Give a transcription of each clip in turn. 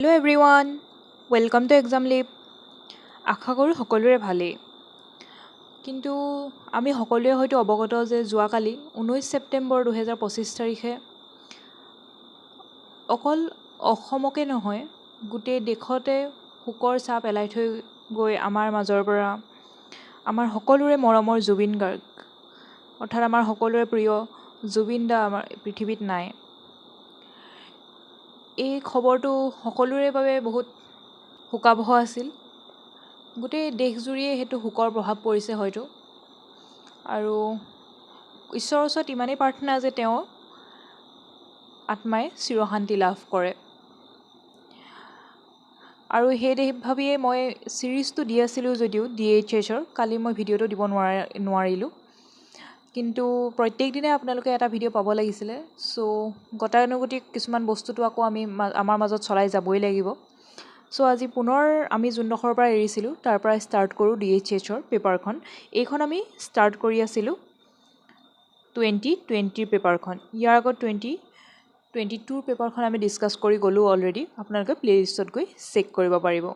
Hello' everyone welcome to exam leap আশা কৰোঁ সকলোৰে ভালেই কিন্তু আমি সকলোৱে হয়তো অৱগত যে যোৱাকালি 19 ছেপ্টেম্বৰ 2025 তাৰিখে অকল অসমকে নহয় গোটেই দেশতে শোকৰ ছাঁ পেলাই থৈ গৈ আমাৰ মাজৰ পৰা আমাৰ সকলোৰে মৰমৰ জুবিন গাৰ্গ অৰ্থাৎ আমাৰ সকলোৰে প্ৰিয় জুবিন দা আমাৰ পৃথিৱীত নাই। এই খবৰটো সকলোৰে বাবে বহুত শোকাবহ আছিল। গোটেই দেশজুৰিয়ে সেইটো শোকৰ প্ৰভাৱ পৰিছে হয়তো, আৰু ঈশ্বৰৰ ওচৰত ইমানেই প্ৰাৰ্থনা যে তেওঁৰ আত্মাই চিৰশান্তি লাভ কৰে। আৰু সেই ভাবিয়ে মই ছিৰিজটো দি আছিলোঁ যদিও DHHৰ কালি মই ভিডিঅ'টো দিব নোৱাৰিলোঁ, কিন্তু প্ৰত্যেক দিনে আপোনালোকে এটা ভিডিঅ' পাব লাগিছিলে। ছ' গতানুগতিক কিছুমান বস্তুটো আকৌ আমি আমাৰ মাজত চলাই যাবই লাগিব। ছ' আজি পুনৰ আমি যোনডোখৰৰ পৰা এৰিছিলোঁ তাৰ পৰা ষ্টাৰ্ট কৰোঁ DHHৰ পেপাৰখন। এইখন আমি ষ্টাৰ্ট কৰি আছিলোঁ 2020 পেপাৰখন। ইয়াৰ আগত 2022 পেপাৰখন আমি ডিছকাছ কৰি গ'লোঁ অলৰেডি। আপোনালোকে প্লেলিষ্টত গৈ চেক কৰিব পাৰিব।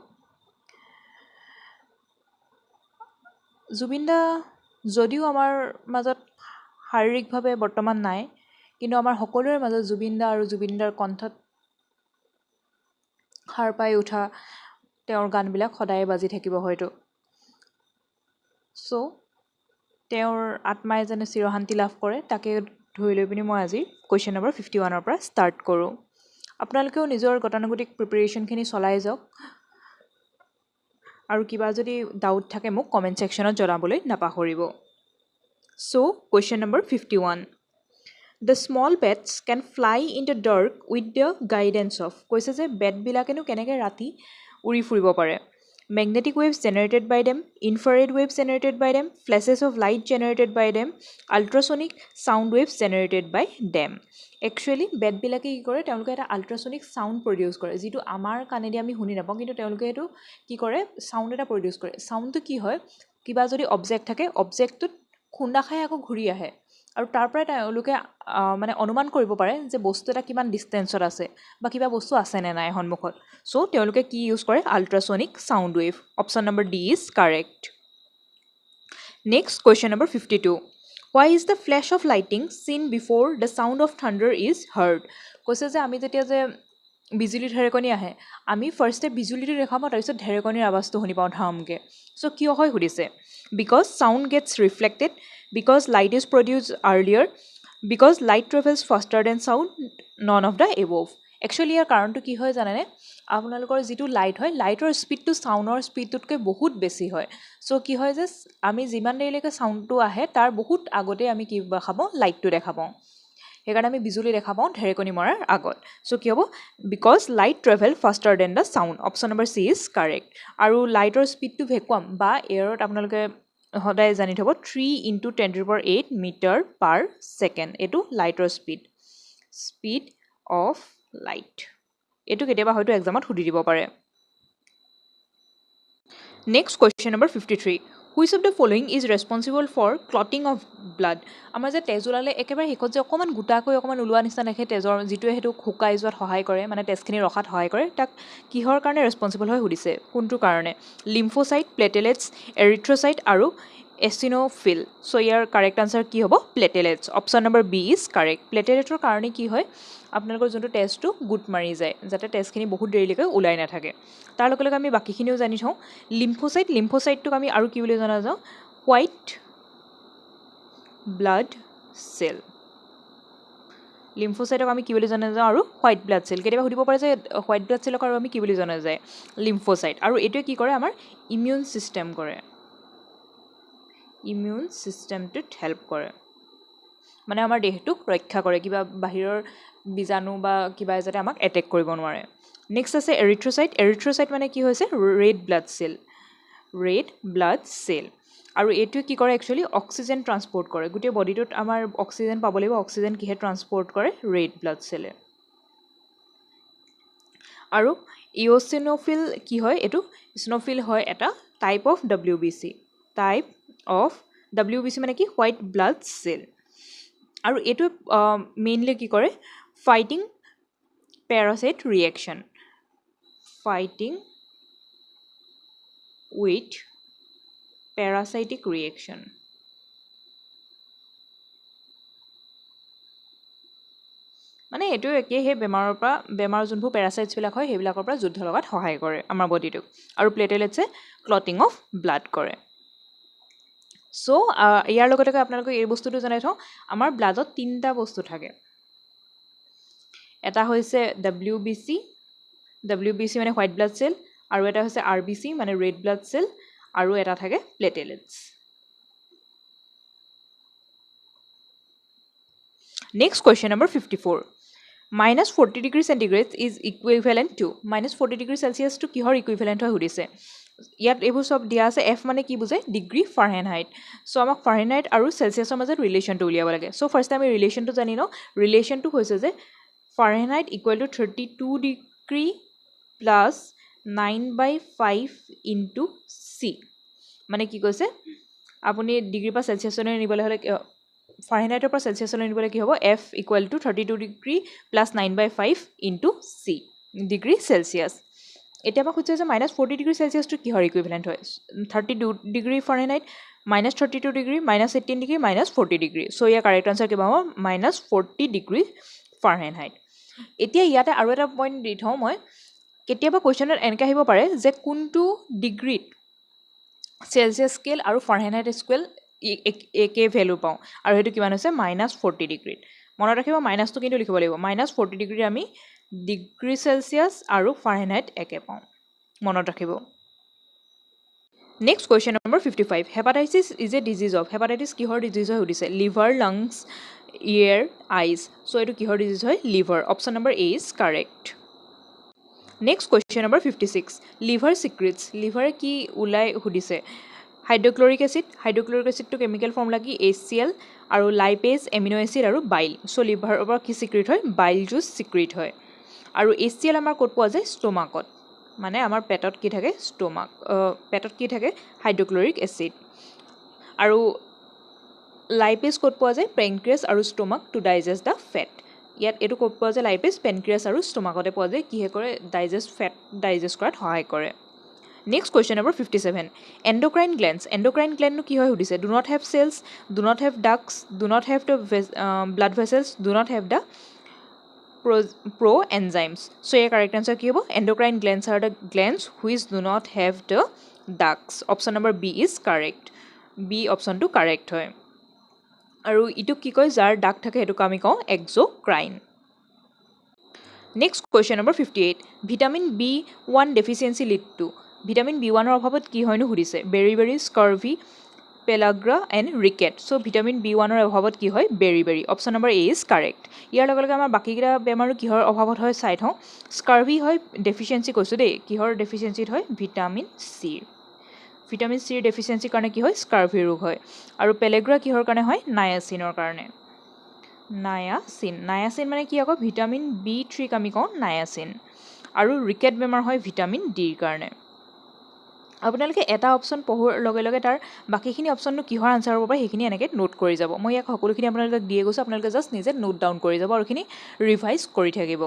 জুবিন দা যদিও আমাৰ মাজত শাৰীৰিকভাৱে বৰ্তমান নাই, কিন্তু আমাৰ সকলোৰে মাজত জুবিন দা আৰু জুবিন দাৰ কণ্ঠত সাৰ পাই উঠা তেওঁৰ গানবিলাক সদায় বাজি থাকিব হয়তো। ছ' তেওঁৰ আত্মাই যেনে চিৰশান্তি লাভ কৰে তাকে ধৰি লৈ পিনি মই আজি কুৱেশ্যন নম্বৰ 51ৰ পৰা ষ্টাৰ্ট কৰোঁ। আপোনালোকেও নিজৰ গতানুগতিক প্ৰিপেৰেশ্যনখিনি চলাই যাওক, আৰু কিবা যদি ডাউট থাকে মোক কমেণ্ট ছেকশ্যনত জনাবলৈ নাপাহৰিব। So' question number 51, the small bats can fly in the dark with the guidance of. কৈছে যে বেটবিলাকেনো কেনেকৈ ৰাতি উৰি ফুৰিব পাৰে। Magnetic waves generated by them, infrared waves generated by them, flashes of light generated by them, ultrasonic sound waves generated by them. Actually বেটবিলাকে কি কৰে, তেওঁলোকে এটা আল্ট্ৰাছনিক ছাউণ্ড প্ৰডিউচ কৰে, যিটো আমাৰ কাণেদি আমি শুনি নাপাওঁ, কিন্তু তেওঁলোকে এইটো কি কৰে, ছাউণ্ড এটা প্ৰডিউচ কৰে। ছাউণ্ডটো কি হয়, কিবা যদি অবজেক্ট থাকে অবজেক্টটোত খুন্দা খাই আকৌ ঘূৰি আহে, আৰু তাৰ পৰাই তেওঁলোকে মানে অনুমান কৰিব পাৰে যে বস্তু এটা কিমান ডিষ্টেঞ্চত আছে বা কিবা বস্তু আছে নে নাই সন্মুখত। ছ' তেওঁলোকে কি ইউজ কৰে, ultrasonic sound wave. Option number D is correct. Next question number 52, why is the flash of lighting seen before the sound of thunder is heard. কৈছে যে আমি যেতিয়া যে বিজুলী ঢেৰেকনি আহে, আমি ফাৰ্ষ্টে বিজুলীটো দেখা পাওঁ, তাৰপিছত ঢেৰেকনিৰ আৱাজটো শুনি পাওঁ ধামকৈ। ছ' কিয় হয় সুধিছে, because sound gets reflected, because light is produce earlier, because light travels faster than sound, none of the above. Actually ইয়াৰ কাৰণটো কি হয় জানেনে, আপোনালোকৰ যিটো লাইট হয়, লাইটৰ স্পীডটো চাউণ্ডৰ স্পীডটোতকৈ বহুত বেছি হয়। ছ' কি হয় যে আমি যিমান দেৰিলৈকে চাউণ্ডটো আহে তাৰ বহুত আগতেই আমি কি দেখা পাওঁ, লাইটটো দেখা পাওঁ। সেইকাৰণে আমি বিজুলী দেখা পাওঁ ঢেৰেকনি মৰাৰ আগত। ছ' কি হ'ব, because light travel faster than the sound. Option number C is correct. আৰু লাইটৰ স্পীডটো ভেকুৱাম বা এয়াৰত আপোনালোকে সদায় জানি থ'ব 3 × 10⁸ মিটাৰ পাৰ ছেকেণ্ড। এইটো লাইটৰ স্পীড অফ লাইট। এইটো কেতিয়াবা হয়তো এক্সামত সুধি দিব পাৰে। Next question number 53, which of the following is responsible for clotting of blood. আমাৰ যে তেজ ওলালে একেবাৰে শেষত যে অকণমান গোটাকৈ অকণমান ওলোৱা নিচিনা দেখে তেজৰ, যিটোৱে সেইটো শুকাই যোৱাত সহায় কৰে, মানে তেজখিনি ৰখাত সহায় কৰে, তাক কিহৰ কাৰণে ৰেছপনচিবল হয় সুধিছে, কোনটোৰ কাৰণে। লিম্ফোচাইট, প্লেটেলেটছ, এৰিথ্ৰ'চাইট আৰু এচিনোফিল। ছ' ইয়াৰ কাৰেক্ট আনচাৰ কি হ'ব, platelets. Option number B is correct. প্লেটেলেটৰ কাৰণে কি হয়, আপোনালোকৰ যোনটো তেজটো গোট মাৰি যায়, যাতে তেজখিনি বহুত দেৰিলৈকে ওলাই নাথাকে। তাৰ লগে লগে আমি বাকীখিনিও জানি থওঁ। লিম্ফোচাইটটোক আমি আৰু কি বুলি জনা যাওঁ, হোৱাইট ব্লাড চেল। লিম্ফোচাইটক আমি কি বুলি জনা যাওঁ, আৰু হোৱাইট ব্লাড চেল। কেতিয়াবা সুধিব পাৰে যে হোৱাইট ব্লাড চেলক আৰু আমি কি বুলি জনা যায়, লিম্ফোচাইট। আৰু এইটোৱে কি কৰে, আমাৰ ইমিউন ছিষ্টেম কৰে, ইমিউন ছিষ্টেমটোত হেল্প কৰে, মানে আমাৰ দেহটোক ৰক্ষা কৰে, কিবা বাহিৰৰ বীজাণু বা কিবা যাতে আমাক এটেক কৰিব নোৱাৰে। নেক্সট আছে এৰিথ্ৰ'চাইট। এৰিথ্ৰ'চাইট মানে কি হৈছে, red blood cell, red blood cell. আৰু এইটোৱে কি কৰে, একচুৱেলি অক্সিজেন ট্ৰান্সপৰ্ট কৰে। গোটেই বডিটোত আমাৰ অক্সিজেন পাব লাগিব, অক্সিজেন কিহে ট্ৰান্সপৰ্ট কৰে, ৰেড ব্লাড চেলে। আৰু ইঅ'চিনোফিল কি হয়, এইটো ইচনোফিল হয় এটা type of WBC, type of WBC মানে কি, হোৱাইট ব্লাড চেল। আৰু এইটো মেইনলি কি কৰে, fighting parasite reaction, fighting with parasitic reaction. মানে এটো একে হে বেমাৰৰ যোনবোৰ প্যাৰাসাইটছ বিলাক হয় হেবিলাকৰ পৰা যুদ্ধ লগাত সহায় কৰে আমাৰ বডিটোক আৰু প্লেটেলেটছে ক্লটিং অফ ব্লাড কৰে সো ইয়াৰ লগতে আপোনালোকক এই বস্তুটো জনাই থওঁ আমাৰ ব্লাডত তিনটা বস্তু থাকে এটা হৈছে WBC মানে হোৱাইট ব্লাড সেল আৰু এটা হৈছে RBC মানে ৰেড ব্লাড সেল আৰু এটা থাকে প্লেটেলেটছ Next question number 54. Minus 40 degrees centigrade is equivalent to minus 40 degrees Celsius to kihor equivalent hoy hudise. Yat ebu sob dia ase F mane ki bujhe degree Fahrenheit. So amak Fahrenheit aru Celsius er major relation to uliyaba lage. So first time relation to jani no relation to hoise je Fahrenheit equal to 32 degree plus 9/5 into C. Mane ki koise apuni degree pa Celsius ne nibole hole Fahrenheit per Celsius নিবলে কি হ'ব F equal to 32 degree plus 9/5 into C degree Celsius এটা আমাক হচ্ছে যে -40 degree Celsius to কি হয় equivalent হয় 32 degree Fahrenheit -32 degree -18 degree -40 degree so ইয়াৰ কাৰেক্ট আনসাৰ কি পাবো -40 degree Fahrenheit এতিয়া ইয়াতে আৰু এটা পইণ্ট দি থওঁ মই কেতিয়াবা কোৱেশ্চনত এনেকা আহিব পাৰে যে কোনটো ডিগ্ৰীত Celsius স্কেল আৰু Fahrenheit স্কেল একে ভ্যালু পাওঁ আৰু হেতু কিমান হৈছে -40 ডিগ্ৰী মনত ৰাখিব মাইনাসটো কিন্তু লিখিব লাগিব -40 ডিগ্ৰী আমি ডিগ্ৰী সেলসিয়াস আৰু ফাৰেনহাইট একে পাওঁ মনত ৰাখিব next question number 55 hepatitis is a disease of hepatitis কিহৰ ডিজিজ হয় উদিছে লিভাৰ লাংস ইয়াৰ আইজ সো এটো কিহৰ ডিজিজ হয় liver option number A is correct next question number 56 liver secretes liver কি উলাই উদিছে Hydrochloric acid to chemical formula ki HCl aru lipase amino acid aru bile so liver over ki secrete hoy bile juice secrete hoy aru HCl amar kot poa jay stomachot mane amar petot ki thake stomach petot ki thake hydrochloric acid aru lipase kot poa jay pancreas aru stomach to digest the fat yat etu kot poa jay lipase pancreas aru stomach ote poa jay ki he kore digest fat digest korat hoy kore Next question number 57. Endocrine glands no ki hoy hudise do not have cells, do not have ducts, do not have the blood vessels, do not have the pro enzymes. So your correct answer ki hobo endocrine glands are the glands which do not have the ducts. Option number B is correct. B option to correct hoy. Aru itu ki koy jar duct thake hetu ami kau exocrine. Next question number 58. Vitamin B1 deficiency lead to Vitamin B1 er অভাবত কি হয়নো হুদিছে beriberi scurvy pellagra and rickets so vitamin B1 er অভাবত কি হয় beriberi option number A is correct ইয়াৰ লগে লগে আমাৰ বাকিগিৰা বেমাৰো কিহৰ অভাবত হয় চাই থওঁ স্কাৰ্ভি হয় ডেফিচিয়েন্সি কৈছো দেই কিহৰ ডেফিচিয়েন্সিত হয় ভিটামিন চি ৰ ডেফিচিয়েন্সি কাৰণে কি হয় স্কাৰ্ভি ৰোগ হয় আৰু পেলাগ্ৰা কিহৰ কাৰণে হয় নায়াচিনৰ কাৰণে নায়াচিন মানে কি আকৌ ভিটামিন B3 আমি কওঁ নায়াচিন আৰু ৰিকেট বেমাৰ হয় ভিটামিন ডি ৰ কাৰণে আপোনালোকে এটা অপচন পঢ়ৰ লগে লগে তাৰ বাকিখিনি অপচনটো কিহৰ আনসাৰ হ'ব পাৰে সেইখিনি এনেকৈ নোট কৰি যাব মই ইয়াক সকলোখিনি আপোনালোকক দিয়ে গৈছো আপোনালোকে জাস্ট নিজে নোট ডাউন কৰি যাব আৰু খিনি ৰিভাইজ কৰি থাকিব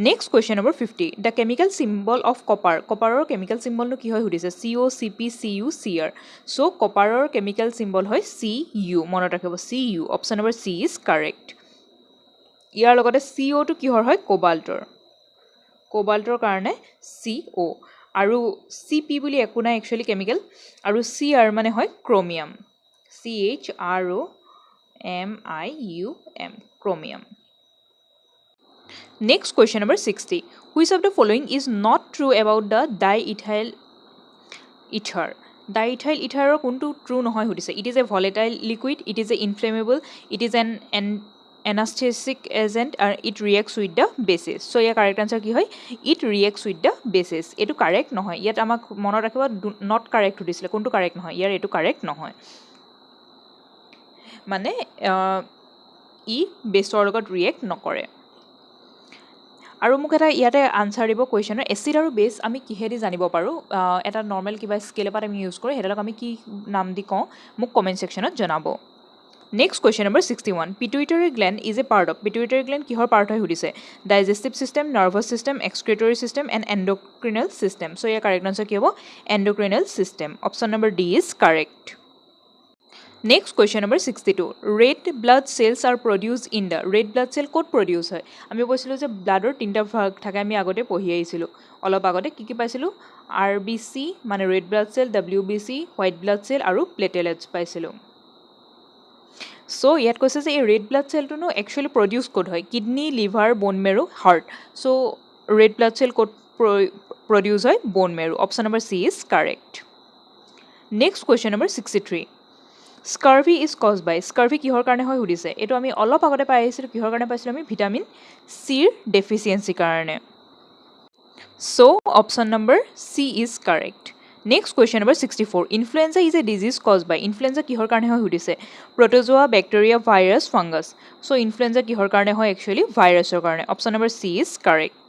next question number 50 the chemical symbol of কপাৰৰ কেমিক্যাল সিম্বলটো কি হয় হুদিছে COCpCuCr সো কপাৰৰ কেমিক্যাল সিম্বল হয় Cu মনত ৰাখিব Cu option number C is correct ইয়াৰ লগতে CO টো কিহৰ হয় কোবাল্টৰ কাৰণে CO আৰু Cp বুলি একো নাই একচুয়ালি কেমিক্যাল আৰু Cr মানে হয় chromium CHROMIUM chromium Next question number 60 Which of the following is not true about the diethyl ether Diethyl ether কোনটো true নহয় হুদিছে It is a volatile liquid it is a inflammable it is an anesthetic agent and it reacts with the bases so year correct answer কি হয় it reacts with the bases এটো correct নহয় ইয়াত আমাক মনত ৰাখিব not correct দিছিলে কোনটো correct নহয় ইয়াৰ এটো correct নহয় মানে ই বেছৰ লগত react নকৰে আৰু মোক এটা ইয়াতে আনসাৰ দিব কোৱেশ্চনৰ এসিড আৰু বেছ আমি কিহেদি জানিব পাৰো এটা নৰমাল কিবা স্কেল এপাত আমি ইউজ কৰি হেতলক আমি কি নাম দি কওঁ মোক কমেন্ট সেকশনত জনাব Next question number 61. Pituitary gland is a part of. Pituitary gland কিহৰ part হয় সুধিছে? Digestive system, nervous system, excretory system and endocrinal system. So year correct answer কি হ'ব? Endocrinal system. Option number D is correct. Next question number 62. Red blood cells are produced in the. Red blood cell ক'ত produce হয়? আমি কৈছিলোঁ যে ব্লাডৰ তিনিটা ভাগ থাকে, আমি আগতে পঢ়ি আহিছিলোঁ অলপ আগতে। কি পাইছিলোঁ? RBC মানে red blood cell, WBC white blood cell আৰু platelets পাইছিলোঁ। So ইয়াত কৈছে যে এই red blood cellটো actually produce ক'ত হয়? Kidney, liver, bone marrow, heart. So red blood cell ক'ত produce হয়? Bone marrow. Option number C is correct. Next question number 63. Scurvy is caused by. Scurvy কিহৰ কাৰণে হয় সুধিছে? এইটো আমি অলপ আগতে পাই আহিছিলোঁ। কিহৰ কাৰণে পাইছিলোঁ আমি? ভিটামিন চিৰ ডেফিচিয়েঞ্চি কাৰণে। So option number C is correct. Next question number 64. Influenza is a disease caused by. Influenza কিহৰ কাৰণে হয় সুধিছে? Protozoa, bacteria, virus, fungus. So influenza কিহৰ কাৰণে হয় actually? Virusৰ কাৰণে. Option number C is correct.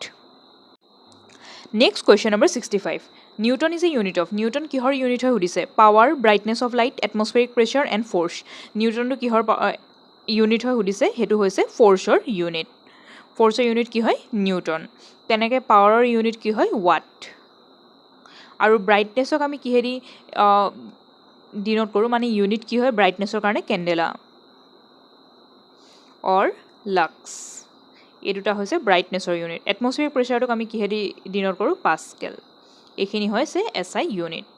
Next question number 65. Newton is a unit of. Newton কিহৰ unit হয় সুধিছে? Power, brightness of light, atmospheric pressure and force. Newton টো কিহৰ unit হয় সুধিছে? হেতু হৈছে forceৰ unit. Forceৰ unit কি হয়? Newton. তেনেকৈ powerৰ unit কি হয়? Watt. আৰু brightnessক আমি কিহেদি ডিনোট কৰোঁ? মানে unit কি হয় brightnessৰ কাৰণে? Candela or lux. এই দুটা হৈছে brightnessৰ unit. Atmospheric pressureটোক আমি কিহেদি ডিনোট কৰোঁ? Pascal. এইখিনি হৈছে SI unit.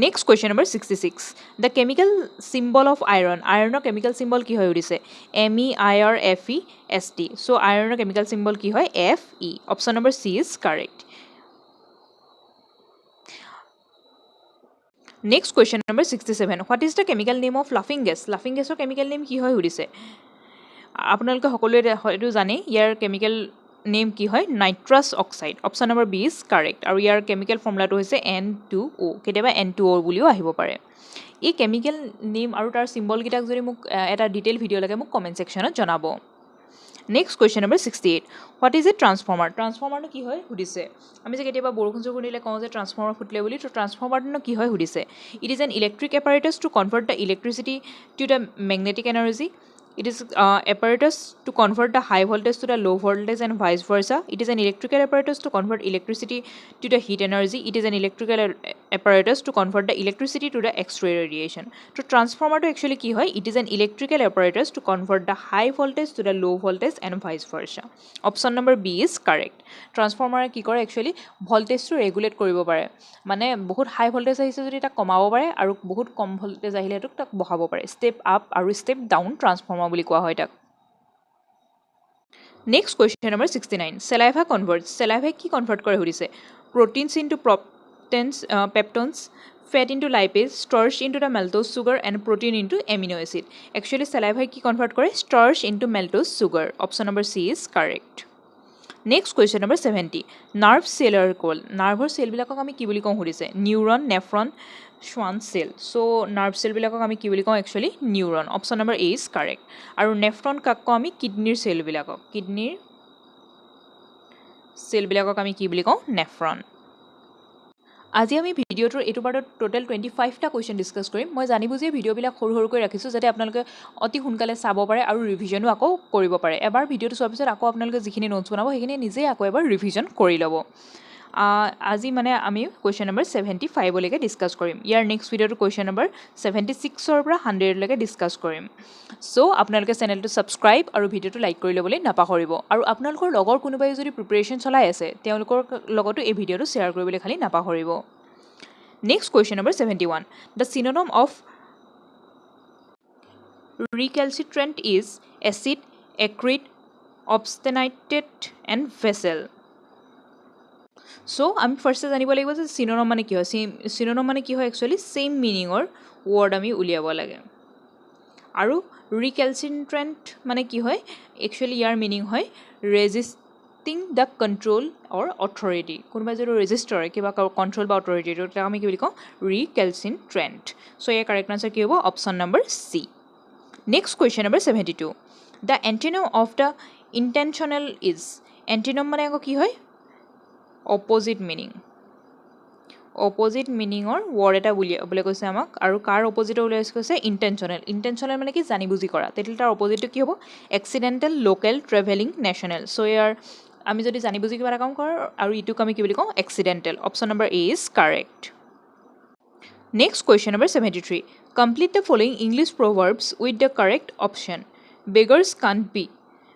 Next question number 66. The chemical symbol of iron. Ironৰ chemical symbol কি হয় সুধিছে? MEIRFEST. So ironৰ chemical symbol কি হয়? Fe. Option number C is correct. Next question number 67. What is the chemical name of laughing gas? Laughing gasৰ chemical name কি হয় সুধিছে? আপোনালোকে সকলোৱে হয়তো জানে ইয়াৰ chemical name কি হয়? Nitrous oxide. Option number B is correct. আৰু ইয়াৰ chemical formulaটো হৈছে N2O. কেতিয়াবা N2O বুলিও আহিব পাৰে। এই chemical name আৰু তাৰ symbol কিটাক যদি মোক এটা detail video লাগে মোক comment sectionত জনাব। Next question number 68. What is a transformer? Transformer নো কি হয় সুধিছে? আমি যে কেতিয়াবা বৰষুণ চৰষুণ দিলে কওঁ যে transformer ফুটিলে বুলি, তো transformer নো কি হয় সুধিছে? It is an electric apparatus to convert the electricity to the magnetic energy. It is apparatus to convert the high voltage to the low voltage and vice versa. It is an electrical apparatus to convert electricity to the heat energy. It is an electrical apparatus to convert the electricity to the X-ray radiation. So transformer to actually ki hoy? It is an electrical apparatus to convert the high voltage to the low voltage and vice versa. Option number B is correct. Transformer ki kore actually voltage to regulate koribo pare. Mane bahut high voltage ahise jodi ta komabo pare aru bahut kom voltage ahile to ta bahabo pare. Step up aru step down transformer বুলি কোৱা হয় তাক। Next question number 69. Saliva converts. Saliva কি convert কৰে সুধিছে? Proteins into peptones, fat into lipase, starch into the maltose sugar and protein into amino acid. Actually saliva কি convert কৰে? Starch into maltose sugar. Option number C is correct. Next question number 70. Nerve cell are called. Nerve cell বিলাকক আমি কি বুলি কওঁ সুধিছে? Neuron, nephron, Schwann cell. So nerve cell বিলাকক আমি কি বুলি কওঁ actually? Neuron. Option number A is correct. আৰু nephron কাক কওঁ আমি? Kidney cell বিলাকক. Kidney cell বিলাকক আমি কি বুলি কওঁ? Nephron. আজি আমি ভিডিওটোৰ এইটো পাৰ্টত টোটাল 25টা কুৱেশ্যন ডিছকাছ কৰিম। মই জানি বুজি ভিডিঅ'বিলাক সৰু সৰুকৈ ৰাখিছোঁ যাতে আপোনালোকে অতি সোনকালে চাব পাৰে আৰু ৰিভিজনো আকৌ কৰিব পাৰে। এবাৰ ভিডিঅ'টো চোৱাৰ পিছত আকৌ আপোনালোকে যিখিনি নোটছ বনাব সেইখিনি নিজেই আকৌ এবাৰ ৰিভিজন কৰি ল'ব। আজি মানে আমি কুৱেশ্যন নম্বৰ 75লৈকে ডিছকাছ কৰিম। ইয়াৰ নেক্সট ভিডিঅ'টো কুৱেশ্যন নম্বৰ 76ৰ পৰা 100লৈকে ডিছকাছ কৰিম। চ' আপোনালোকে চেনেলটো ছাবস্ক্ৰাইব আৰু ভিডিঅ'টো লাইক কৰি ল'বলৈ নাপাহৰিব। আৰু আপোনালোকৰ লগৰ কোনোবাই যদি প্ৰিপেৰেশ্যন চলাই আছে তেওঁলোকৰ লগতো এই ভিডিঅ'টো শ্বেয়াৰ কৰিবলৈ খালি নাপাহৰিব। Next question number 71. The synonym of recalcitrant is acid, acrid, obstinated and vessel. So আমি ফাৰ্ষ্টে জানিব লাগিব যে চিনোনম মানে কি হয়। চিনোনম মানে কি হয় একচুৱেলি চেম মিনিঙৰ ৱৰ্ড আমি উলিয়াব লাগে। আৰু ৰিকেলচিট্ৰেণ্ট মানে কি হয় একচুৱেলি ইয়াৰ মিনিং হয় ৰেজিষ্টিং দ্য কণ্ট্ৰল অৰ অথৰিটি। কোনোবাই যদি ৰেজিষ্ট কৰে কিবা কণ্ট্ৰল বা অথৰিটিটো তাক আমি কি বুলি কওঁ? ৰিকেলচিট্ৰেণ্ট। চ' ইয়াৰ কাৰেক্ট আনচাৰ কি হ'ব? Option number C. Next question number 72. The antonym of the intentional is. Antonym মানে আকৌ কি হয়? Opposite meaning. অপজিট মিনিঙৰ ৱৰ্ড এটা উলিয়াবলৈ কৈছে আমাক আৰু কাৰ অপজিটৰ উলিয়াইছে কৈছে ইণ্টেনশ্যনেল ইণ্টেনশ্যনেল মানে কি জানি বুজি কৰা তেতিয়া তাৰ অপজিটটো কি হ'ব এক্সিডেণ্টেল লোকেল ট্ৰেভেলিং নেশ্যনেল চ' ইয়াৰ আমি যদি জানি বুজি কিবা এটা কাম কৰোঁ আৰু ইটোক আমি কি বুলি কওঁ accidental option number A is correct next question number 73 complete the following English proverbs with the correct option beggars can't be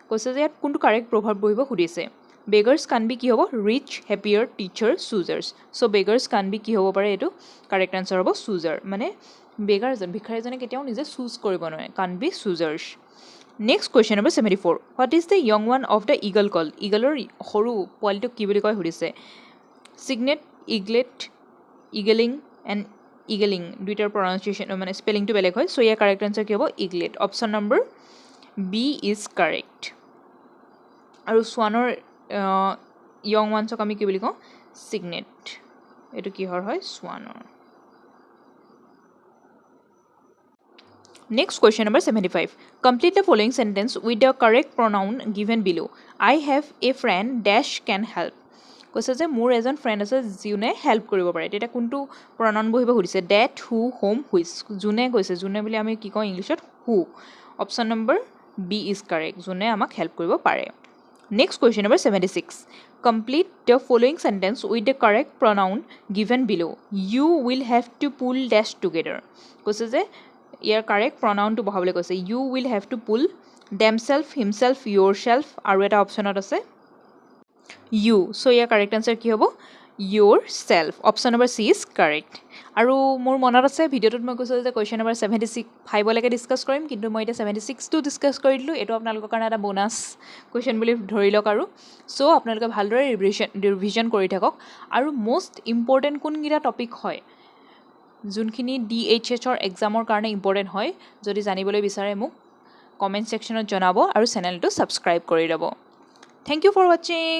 কৈছে যে ইয়াত কোনটো কাৰেক্ট প্ৰভাৱ বহিব সুধিছে বেগাৰ্ছ কান বি কি হ'ব ৰিচ হেপিয়াৰ টিচাৰ চুজাৰ্ছ চ' বেগাৰ্ছ কান বি কি হ'ব পাৰে এইটো কাৰেক্ট আনচাৰ হ'ব চুজাৰ মানে বেগাৰজন ভিক্ষাৰীজনে কেতিয়াও নিজে চুজ কৰিব নোৱাৰে can't be choosers next question number 74 what is the young one of the eagle called ইগলৰ সৰু পোৱালিটোক কি বুলি কয় সুধিছে চিগনেট ইগলেট ইগেলিং এণ্ড ইগেলিং দুইটাৰ প্ৰনাউন্সিয়েশ্যন মানে স্পেলিংটো বেলেগ হয় চ' ইয়াৰ কাৰেক্ট আনচাৰ কি হ'ব eaglet option number B is correct আৰু সোৱানৰ য়ং ওৱানছক আমি কি বুলি কওঁ চিগনেট এইটো কিহৰ হয় সোৱানৰ next question number 75 complete the following sentence with the correct pronoun given below I have a friend dash can help কৈছে যে মোৰ এজন ফ্ৰেণ্ড আছে যোনে হেল্প কৰিব পাৰে তেতিয়া কোনটো প্ৰনাউন বহিব সুধিছে ডেট হু হোম হুইচ যোনে কৈছে যোনে বুলি আমি কি কওঁ ইংলিছত who option number B is correct যোনে আমাক হেল্প কৰিব পাৰে next question number 76 complete the following sentence with the correct pronoun given below you will have to pull dash together কৈছে যে ইয়াৰ কাৰেক্ট প্ৰনাউনটো বহাবলৈ কৈছে you will have to pull themselves himself yourself আৰু এটা অপশ্যনত আছে ইউ চ' ইয়াৰ কাৰেক্ট আনচাৰ কি হ'ব yourself option number C is correct আৰু মোৰ মনত আছে ভিডিঅ'টোত মই কৈছিলোঁ যে কুৱেশ্যন নম্বৰ 75লৈকে ডিছকাছ কৰিম কিন্তু মই এতিয়া 76টো ডিছকাছ কৰি দিলোঁ এইটো আপোনালোকৰ কাৰণে এটা বোনাছ কুৱেশ্যন বুলি ধৰি লওক আৰু চ' আপোনালোকে ভালদৰে ৰিভিজন কৰি থাকক আৰু মষ্ট ইম্পৰ্টেণ্ট কোনকেইটা টপিক হয় যোনখিনি DHHৰ এক্সামৰ কাৰণে ইম্পৰ্টেণ্ট হয় যদি জানিবলৈ বিচাৰে মোক কমেণ্ট ছেকশ্যনত জনাব আৰু চেনেলটো ছাবস্ক্ৰাইব কৰি ল'ব থেংক ইউ ফৰ ৱাচিং